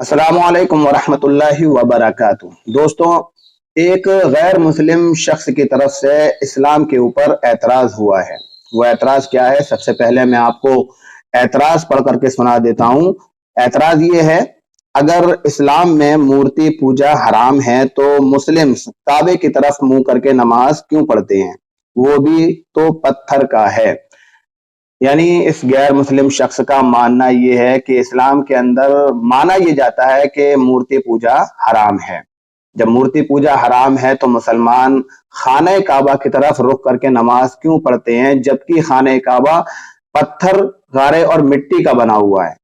अस्सलामु अलैकुम वरहमतुल्लाहि वबरकातुहू। दोस्तों, एक गैर मुस्लिम शख्स की तरफ से इस्लाम के ऊपर एतराज हुआ है। वो एतराज क्या है? सबसे पहले मैं आपको एतराज पढ़ करके सुना देता हूँ। एतराज ये है, अगर इस्लाम में मूर्ति पूजा हराम है तो मुस्लिम काबे की तरफ मुंह करके नमाज क्यों पढ़ते हैं, वो भी तो पत्थर का है। यानी इस गैर मुस्लिम शख्स का मानना यह है कि इस्लाम के अंदर माना यह जाता है कि मूर्ति पूजा हराम है। जब मूर्ति पूजा हराम है तो मुसलमान खाने काबा की तरफ रुख करके नमाज क्यों पढ़ते हैं, जबकि खाने काबा पत्थर, गारे और मिट्टी का बना हुआ है।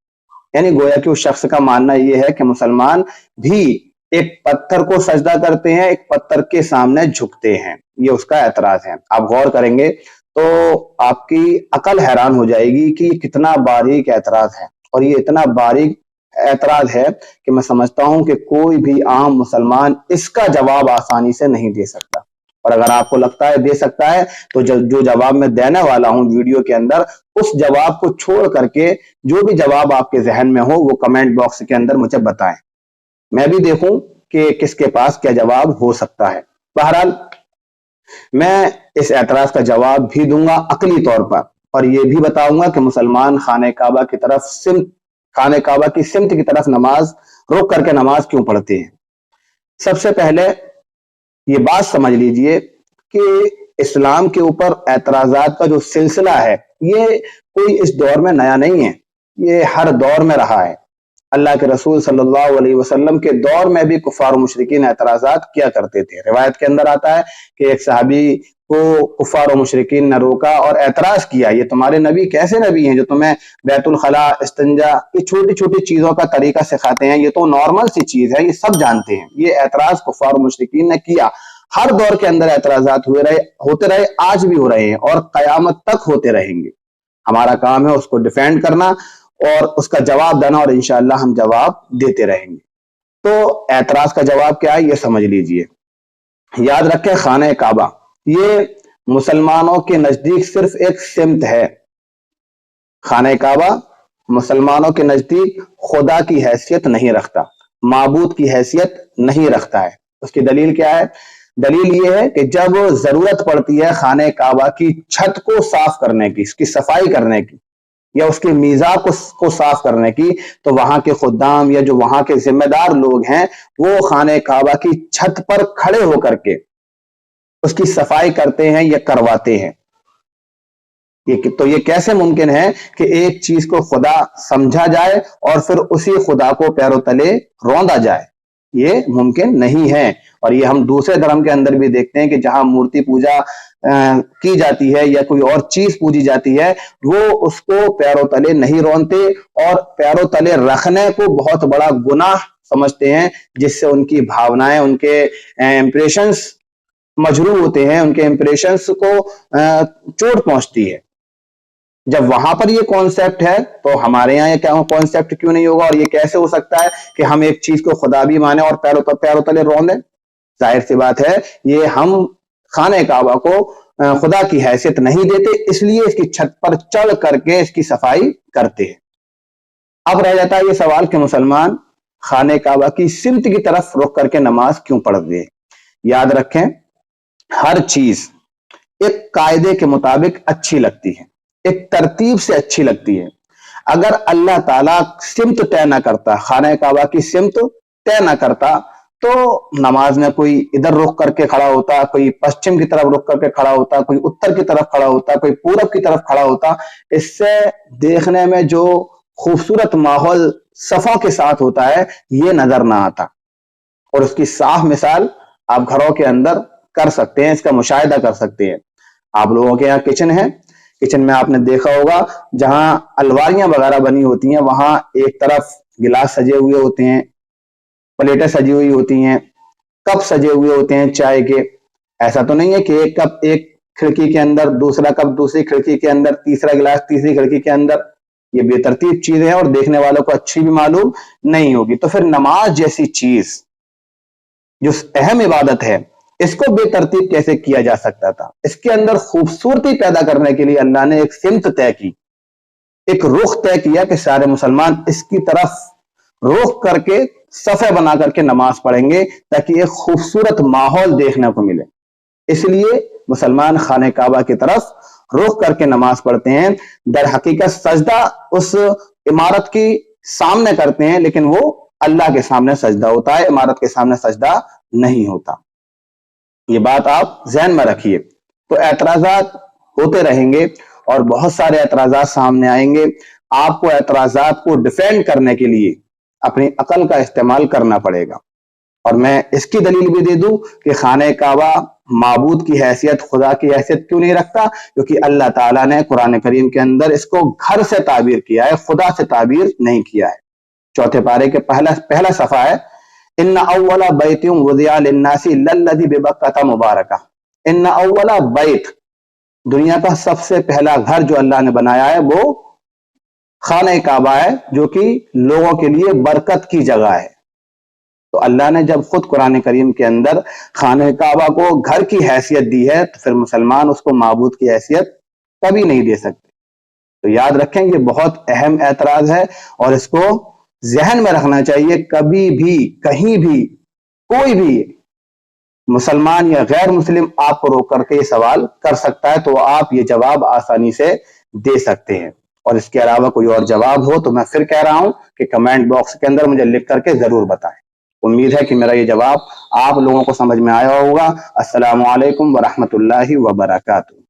यानी गोया कि उस शख्स का मानना यह है कि मुसलमान भी एक पत्थर को सजदा करते हैं, एक पत्थर के सामने झुकते हैं। ये उसका एतराज है। आप गौर करेंगे तो आपकी अकल हैरान हो जाएगी कि ये कितना बारीक एतराज है, और ये इतना बारीक एतराज है कि मैं समझता हूं कि कोई भी आम मुसलमान इसका जवाब आसानी से नहीं दे सकता। और अगर आपको लगता है दे सकता है तो जो जवाब मैं देने वाला हूं वीडियो के अंदर, उस जवाब को छोड़ करके जो भी जवाब आपके जहन में हो वो कमेंट बॉक्स के अंदर मुझे बताएं, मैं भी देखूं कि किसके पास क्या जवाब हो सकता है। बहरहाल, मैं इस एतराज का जवाब भी दूंगा अकली तौर पर, और ये भी बताऊंगा कि मुसलमान खाने काबा की सिमत की तरफ नमाज रुक करके नमाज क्यों पढ़ते हैं। सबसे पहले ये बात समझ लीजिए कि इस्लाम के ऊपर एतराजात का जो सिलसिला है ये कोई इस दौर में नया नहीं है, ये हर दौर में रहा है। अल्लाह के रसूल सल्लल्लाहु अलैहि वसल्लम के दौर में भी कुफार और मुशरिकीन एतराजात किया करते थे। रिवायत के अंदर आता है कि एक सहाबी को कुफार और मुशरिकीन ने रोका और एतराज किया, ये तुम्हारे नबी कैसे नबी हैं जो तुम्हें बैतुल खला, इस्तिंजा, ये छोटी छोटी चीजों का तरीका सिखाते हैं, ये तो नॉर्मल सी चीज है, ये सब जानते हैं। ये एतराज कुफार और मुशरिकीन ने किया। हर दौर के अंदर एतराजात होते रहे, आज भी हो रहे हैं और कयामत तक होते रहेंगे। हमारा काम है उसको डिफेंड करना और उसका जवाब देना, और इंशाअल्लाह हम जवाब देते रहेंगे। तो एतराज का जवाब क्या है ये समझ लीजिए। याद रखें, खाने काबा ये मुसलमानों के नजदीक सिर्फ एक सिमत है। खाने काबा मुसलमानों के नजदीक खुदा की हैसियत नहीं रखता, माबूद की हैसियत नहीं रखता है। उसकी दलील क्या है? दलील ये है कि जब जरूरत पड़ती है खाने काबा की छत को साफ करने की, इसकी सफाई करने की, या उसके मीज़ा को साफ करने की, तो वहां के खुद्दाम या जो वहां के जिम्मेदार लोग हैं वो खाने काबा की छत पर खड़े होकर के उसकी सफाई करते हैं या करवाते हैं। ये कैसे मुमकिन है कि एक चीज को खुदा समझा जाए और फिर उसी खुदा को पैरों तले रौंदा जाए? ये मुमकिन नहीं है। और ये हम दूसरे धर्म के अंदर भी देखते हैं कि जहां मूर्ति पूजा की जाती है या कोई और चीज पूजी जाती है, वो उसको पैरों तले नहीं रौंदते और पैरों तले रखने को बहुत बड़ा गुनाह समझते हैं, जिससे उनकी भावनाएं, उनके इंप्रेशंस मजरूह होते हैं, उनके इंप्रेशंस को चोट पहुंचती है। जब वहां पर ये कॉन्सेप्ट है तो हमारे यहाँ ये क्या कॉन्सेप्ट क्यों नहीं होगा? और ये कैसे हो सकता है कि हम एक चीज को खुदा भी माने और पैरों तले रौंदे? जाहिर सी बात है, ये हम खाने काबा को खुदा की हैसियत नहीं देते, इसलिए इसकी छत पर चढ़ करके इसकी सफाई करते हैं। अब रह जाता है ये सवाल कि मुसलमान खाने काबा की सिमत की तरफ रुख करके नमाज क्यों पढ़ते हैं। याद रखें, हर चीज एक कायदे के मुताबिक अच्छी लगती है, एक तरतीब से अच्छी लगती है। अगर अल्लाह ताला सिमत तय ना करता, खाने काबा की सिमत तय ना करता, तो नमाज में कोई इधर रुख करके खड़ा होता, कोई पश्चिम की तरफ रुख करके खड़ा होता, कोई उत्तर की तरफ खड़ा होता, कोई पूरब की तरफ खड़ा होता। इससे देखने में जो खूबसूरत माहौल सफा के साथ होता है ये नजर ना आता। और उसकी साफ मिसाल आप घरों के अंदर कर सकते हैं, इसका मुशाहिदा कर सकते हैं। आप लोगों के यहाँ किचन है, किचन में आपने देखा होगा जहां अलमारियां वगैरह बनी होती हैं, वहां एक तरफ गिलास सजे हुए होते हैं, प्लेटें सजी हुई होती हैं, कप सजे हुए होते हैं चाय के। ऐसा तो नहीं है कि एक कप एक खिड़की के अंदर, दूसरा कप दूसरी खिड़की के अंदर, तीसरा गिलास तीसरी खिड़की के अंदर। ये बेतरतीब चीजें हैं और देखने वालों को अच्छी भी मालूम नहीं होगी। तो फिर नमाज जैसी चीज जो अहम इबादत है, इसको बेतरतीब कैसे किया जा सकता था? इसके अंदर खूबसूरती पैदा करने के लिए अल्लाह ने एक सिमत तय की, एक रुख तय किया कि सारे मुसलमान इसकी तरफ रोक करके सफ़े बना करके नमाज पढ़ेंगे ताकि एक खूबसूरत माहौल देखने को मिले। इसलिए मुसलमान खाने काबा की तरफ रुख करके नमाज पढ़ते हैं। दर हकीकत सजदा उस इमारत की सामने करते हैं, लेकिन वो अल्लाह के सामने सजदा होता है, इमारत के सामने सजदा नहीं होता। ये बात आप ज़हन में रखिए। तो एतराज़ात होते रहेंगे और बहुत सारे एतराज़ात सामने आएंगे। आपको एतराज़ात को डिफेंड करने के लिए अपनी अकल का इस्तेमाल करना पड़ेगा। और मैं इसकी दलील भी दे दूं कि खाने काबा माबूद की हैसियत, खुदा की हैसियत क्यों नहीं रखता, क्योंकि अल्लाह ताला ने कुरान करीम के अंदर इसको घर से ताबीर किया है, खुदा से ताबीर नहीं किया है। चौथे पारे के पहला सफा है, इन्ना अव्वला बैतिम वुदिया लिन्नासी लल्लज़ी बिबक्कता मुबारका। इन्ना अव्वला बैत, दुनिया का सबसे पहला घर जो अल्लाह ने बनाया है वो खाने काबा है, जो कि लोगों के लिए बरकत की जगह है। तो अल्लाह ने जब खुद कुरान करीम के अंदर खाने काबा को घर की हैसियत दी है, तो फिर मुसलमान उसको माबूद की हैसियत कभी नहीं दे सकते। तो याद रखें, ये बहुत अहम एतराज है और इसको जहन में रखना चाहिए। कभी भी कहीं भी कोई भी मुसलमान या गैर मुस्लिम आपको रोक करके ये सवाल कर सकता है, तो आप ये जवाब आसानी से दे सकते हैं। और इसके अलावा कोई और जवाब हो तो मैं फिर कह रहा हूं कि कमेंट बॉक्स के अंदर मुझे लिख करके जरूर बताएं। उम्मीद है कि मेरा ये जवाब आप लोगों को समझ में आया होगा। अस्सलामु अलैकुम व रहमतुल्लाहि व बरकातुहू।